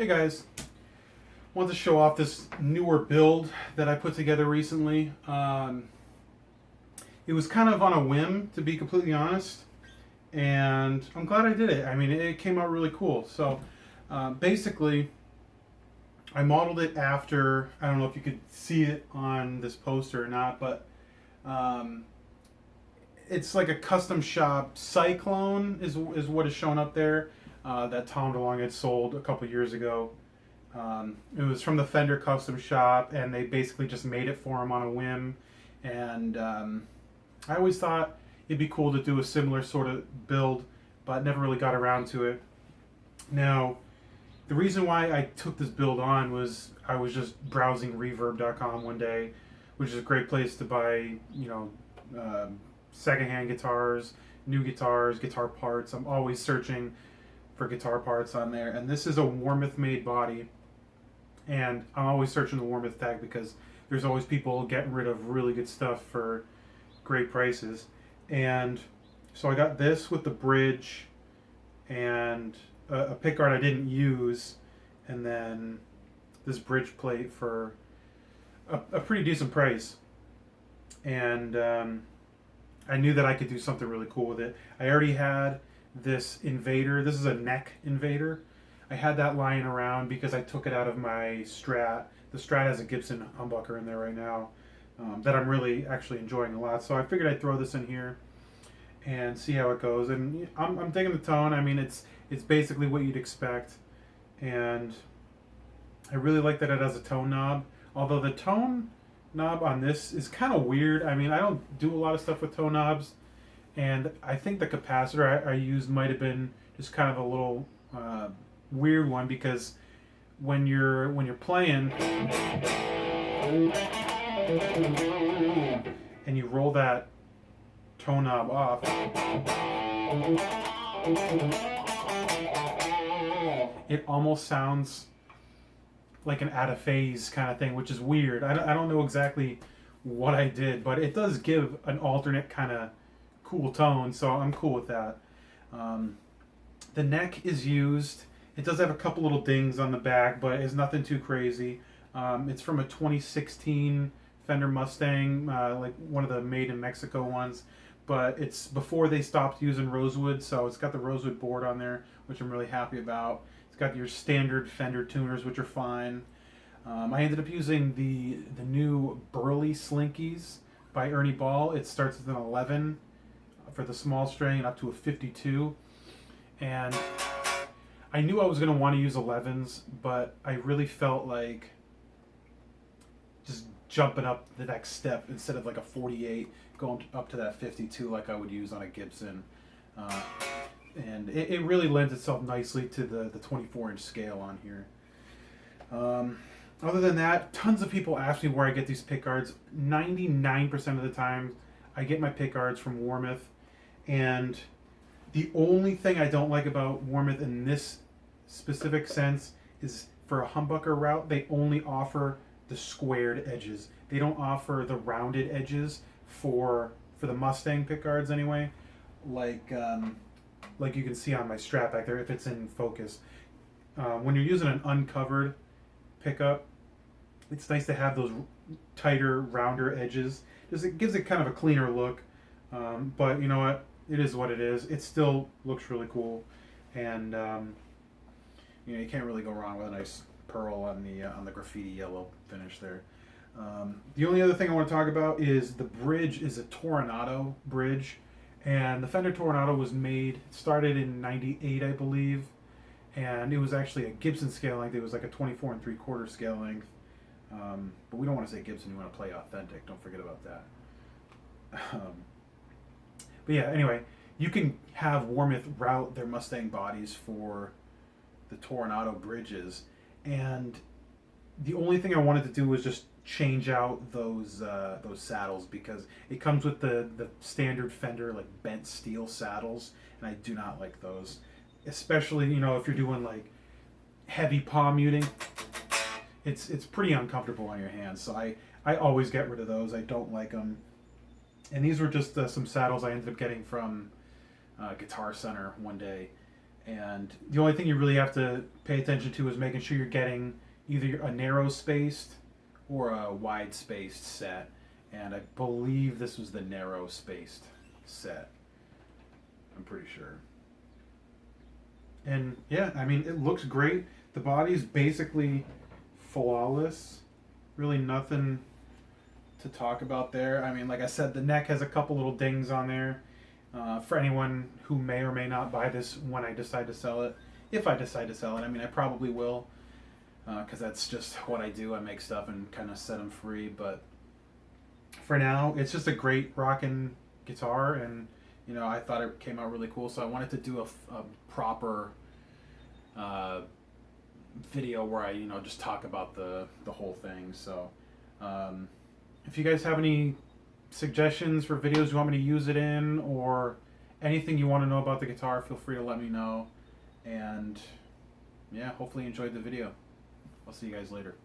Hey guys, want to show off this newer build that I put together recently. It was kind of on a whim, to be completely honest, and I'm glad I did it. I mean, it came out really cool. So basically, I modeled it after, I don't know if you could see it on this poster or not, but it's like a custom shop Cyclone is what is shown up there. That Tom DeLonge had sold a couple years ago. It was from the Fender custom shop, and they basically just made it for him on a whim. And I always thought it'd be cool to do a similar sort of build, but never really got around to it. Now, the reason why I took this build on was I was just browsing reverb.com one day, which is a great place to buy, secondhand guitars, new guitars, guitar parts. I'm always searching for guitar parts on there, and this is a Warmoth made body, and I'm always searching the Warmoth tag because there's always people getting rid of really good stuff for great prices. And so I got this with the bridge and a pickguard I didn't use, and then this bridge plate for a pretty decent price. And I knew that I could do something really cool with it. I already had this Invader. This is a neck Invader. I had that lying around because I took it out of my Strat. The Strat has a Gibson humbucker in there right now that I'm really actually enjoying a lot. So I figured I'd throw this in here and see how it goes. And I'm digging the tone. I mean, it's basically what you'd expect. And I really like that it has a tone knob. Although the tone knob on this is kind of weird. I mean, I don't do a lot of stuff with tone knobs. And I think the capacitor I used might have been just kind of a little weird one, because when you're playing and you roll that tone knob off, it almost sounds like an out of phase kind of thing, which is weird. I don't know exactly what I did, but it does give an alternate kind of cool tone, so I'm cool with that. The neck is used. It does have a couple little dings on the back, but it's nothing too crazy. It's from a 2016 Fender Mustang, like one of the made in Mexico ones, but it's before they stopped using rosewood, so it's got the rosewood board on there, which I'm really happy about. It's got your standard Fender tuners, which are fine. I ended up using the new Burley Slinkies by Ernie Ball. It starts with an 11 for the small string and up to a 52. And I knew I was going to want to use 11s, but I really felt like just jumping up the next step instead of like a 48, going up to that 52 like I would use on a Gibson. And it really lends itself nicely to the 24-inch scale on here. Other than that, tons of people ask me where I get these pickguards. 99% of the time, I get my pickguards from Warmoth. And the only thing I don't like about Warmoth in this specific sense is for a humbucker route, they only offer the squared edges. They don't offer the rounded edges for the Mustang pickguards anyway. Like you can see on my Strat back there, if it's in focus. When you're using an uncovered pickup, it's nice to have those tighter, rounder edges. It gives it kind of a cleaner look. But you know what? It is what it is. It still looks really cool, and you can't really go wrong with a nice pearl on the graffiti yellow finish there. The only other thing I want to talk about is the bridge is a Tornado bridge, and the Fender Tornado was started in '98, I believe, and it was actually a Gibson scale length. It was like a 24 3/4 scale length. But we don't want to say Gibson. We want to play authentic. Don't forget about that. But yeah, anyway, you can have Warmoth route their Mustang bodies for the Tornado bridges, and the only thing I wanted to do was just change out those saddles, because it comes with the standard Fender like bent steel saddles, and I do not like those, especially if you're doing like heavy palm muting. It's pretty uncomfortable on your hands, so I always get rid of those. I don't like them. And these were just some saddles I ended up getting from Guitar Center one day. And the only thing you really have to pay attention to is making sure you're getting either a narrow spaced or a wide spaced set. And I believe this was the narrow spaced set. I'm pretty sure. And yeah, I mean, it looks great. The body's basically flawless. Really nothing to talk about there. I mean, like I said, the neck has a couple little dings on there. For anyone who may or may not buy this when I decide to sell it. If I decide to sell it, I mean, I probably will. Because that's just what I do. I make stuff and kind of set them free. But for now, it's just a great rocking guitar. And, you know, I thought it came out really cool. So I wanted to do a proper video where I, you know, just talk about the whole thing. So if you guys have any suggestions for videos you want me to use it in, or anything you want to know about the guitar, feel free to let me know. And yeah, hopefully you enjoyed the video. I'll see you guys later.